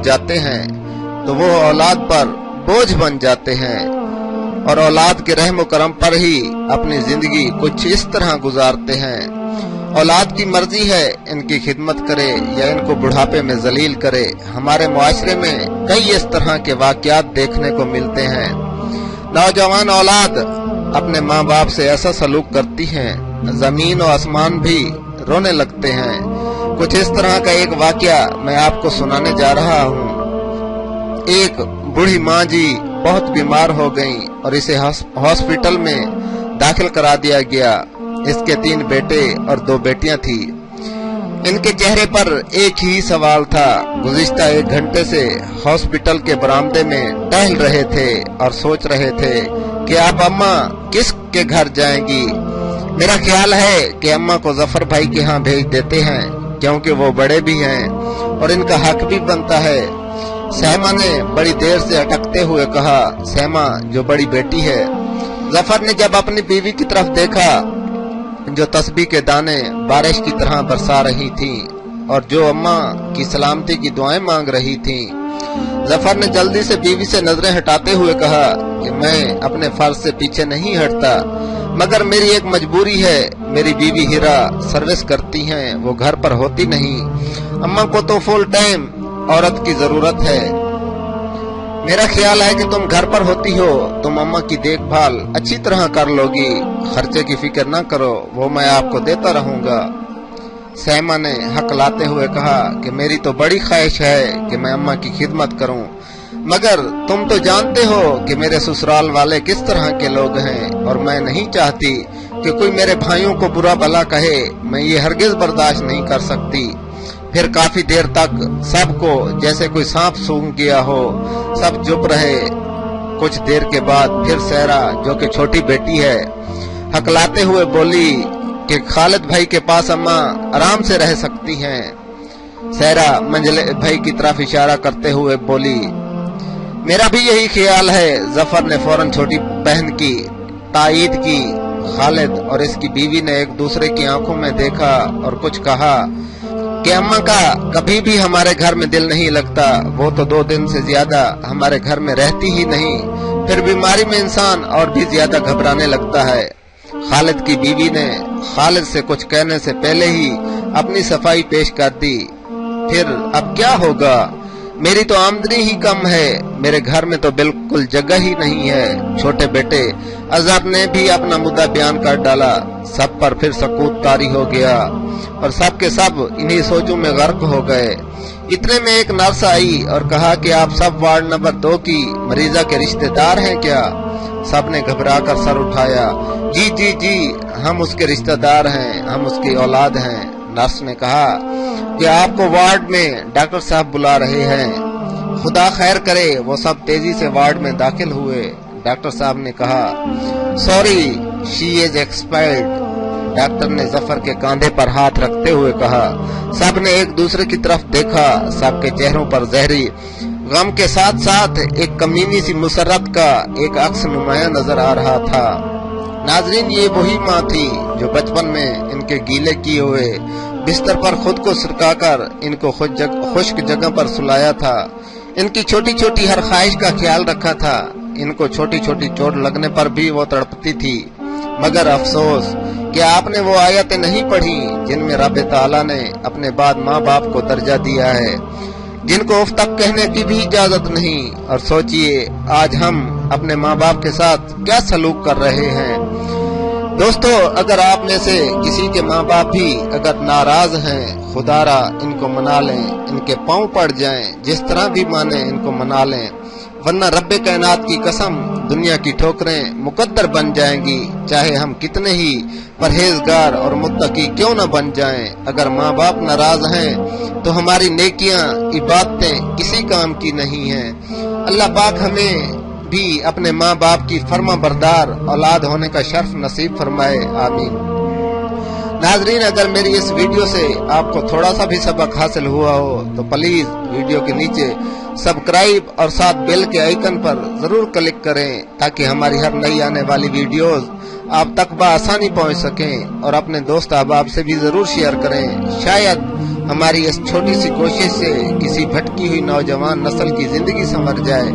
जाते हैं तो वो औलाद पर बोझ बन जाते हैं और औलाद के रहम करम पर ही अपनी जिंदगी कुछ इस तरह गुजारते हैं। औलाद की मर्जी है इनकी खिदमत करे या इनको बुढ़ापे में जलील करे। हमारे मुआशरे में कई इस तरह के वाकयात देखने को मिलते हैं। नौजवान औलाद अपने माँ बाप से ऐसा सलूक करती है, जमीन और आसमान भी रोने लगते हैं। कुछ इस तरह का एक वाकया मैं आपको सुनाने जा रहा हूँ। एक बूढ़ी माँ जी बहुत बीमार हो गईं और इसे हॉस्पिटल में दाखिल करा दिया गया। इसके 3 बेटे और 2 बेटियां थी। इनके चेहरे पर एक ही सवाल था। गुज़िश्ता 1 घंटे से हॉस्पिटल के बरामदे में टहल रहे थे और सोच रहे थे कि आप अम्मा किसके घर जाएंगी। मेरा ख्याल है कि अम्मा को जफर भाई के यहाँ भेज देते हैं, क्योंकि वो बड़े भी हैं और इनका हक भी बनता है। सहमा ने बड़ी देर से अटकते हुए कहा, सहमा जो बड़ी बेटी है। जफर ने जब अपनी बीवी की तरफ देखा जो तस्बीह के दाने बारिश की तरह बरसा रही थी और जो अम्मा की सलामती की दुआएं मांग रही थी, जफर ने जल्दी से बीवी से नजरें हटाते हुए कहा कि मैं अपने फर्ज से पीछे नहीं हटता, मगर मेरी एक मजबूरी है। मेरी बीवी हीरा सर्विस करती हैं, वो घर पर होती नहीं। अम्मा को तो फुल टाइम औरत की जरूरत है। मेरा ख्याल है कि तुम घर पर होती हो, तुम अम्मा की देखभाल अच्छी तरह कर लोगी। खर्चे की फिक्र न करो, वो मैं आपको देता रहूंगा। सहमा ने हकलाते हुए कहा कि मेरी तो बड़ी ख्वाहिश है कि मैं अम्मा की खिदमत करूं, मगर तुम तो जानते हो कि मेरे ससुराल वाले किस तरह के लोग हैं और मैं नहीं चाहती कि कोई मेरे भाइयों को बुरा भला कहे। मैं ये हरगिज बर्दाश्त नहीं कर सकती। फिर काफी देर तक सबको जैसे कोई सांप सूंघ गया हो, सब चुप रहे। कुछ देर के बाद फिर सहरा जो कि छोटी बेटी है, हकलाते हुए बोली कि खालिद भाई के पास अम्मा आराम से रह सकती हैं। सहरा मंजले भाई की तरफ इशारा करते हुए बोली, मेरा भी यही ख्याल है। जफर ने फौरन छोटी बहन की तायीद की। खालिद और इसकी बीवी ने एक दूसरे की आंखों में देखा और कुछ कहा कि अम्मा का कभी भी हमारे घर में दिल नहीं लगता। वो तो 2 दिन से ज्यादा हमारे घर में रहती ही नहीं। फिर बीमारी में इंसान और भी ज्यादा घबराने लगता है। खालिद की बीवी ने खालिद से कुछ कहने से पहले ही अपनी सफाई पेश कर दी। फिर अब क्या होगा? मेरी तो आमदनी ही कम है, मेरे घर में तो बिल्कुल जगह ही नहीं है। छोटे बेटे अजहर ने भी अपना मुद्दा बयान कर डाला। सब पर फिर सकूत तारी हो गया और सब के सब इन्हीं सोचों में गर्क हो गए। इतने में एक नर्स आई और कहा कि आप सब वार्ड नंबर 2 की मरीजा के रिश्तेदार हैं क्या? सब ने घबराकर सर उठाया। जी जी जी, हम उसके रिश्तेदार हैं, हम उसकी औलाद हैं। नर्स ने कहा कि आपको वार्ड में डॉक्टर साहब बुला रहे हैं। खुदा खैर करे। वो सब तेजी से वार्ड में दाखिल हुए। डॉक्टर साहब ने कहा, sorry she is expired. Doctor ने जफर के कंधे पर हाथ रखते हुए कहा। सब ने एक दूसरे की तरफ देखा। सबके चेहरों पर जहरी गम के साथ साथ एक कमीनी सी मुसर्रत का एक अक्स नुमाया नजर आ रहा था। नाजरीन, ये वही माँ थी जो बचपन में इनके गीले किए हुए बिस्तर पर खुद को सिरकाकर इनको खुश्क जगह पर सुलाया था। इनकी छोटी छोटी हर ख्वाहिश का ख्याल रखा था। इनको छोटी छोटी चोट लगने पर भी वो तड़पती थी। मगर अफसोस कि आपने वो आयतें नहीं पढ़ी जिनमें रब ताला ने अपने बाद माँ बाप को दर्जा दिया है, जिनको उफ तक कहने की भी इजाजत नहीं। और सोचिए आज हम अपने माँ बाप के साथ क्या सलूक कर रहे हैं। दोस्तों, अगर आप में से किसी के माँ बाप भी अगर नाराज हैं, खुदारा इनको मना लें, इनके पांव पड़ जाएं, जिस तरह भी माने इनको मना लें, वरना रब्बे कायनात की कसम दुनिया की ठोकरें मुकद्दर बन जाएंगी, चाहे हम कितने ही परहेजगार और मुत्तकी क्यों न बन जाएं। अगर माँ बाप नाराज हैं तो हमारी नेकियां इबादतें किसी काम की नहीं हैं। अल्लाह पाक हमें भी अपने माँ बाप की फर्मा बरदार औलाद होने का शर्फ नसीब फरमाए, आमीन। नाजरीन, अगर मेरी इस वीडियो से आपको थोड़ा सा भी सबक हासिल हुआ हो तो प्लीज वीडियो के नीचे सब्सक्राइब और साथ बेल के आइकन पर जरूर क्लिक करें ताकि हमारी हर नई आने वाली वीडियोस आप तक बआसानी पहुंच सकें और अपने दोस्त अहबाब से भी जरूर शेयर करें। शायद हमारी इस छोटी सी कोशिश से किसी भटकी हुई नौजवान नस्ल की जिंदगी संवर जाए।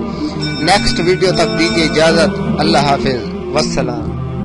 नेक्स्ट वीडियो तक दीजिए इजाजत। अल्लाह हाफिज, वस्सलाम।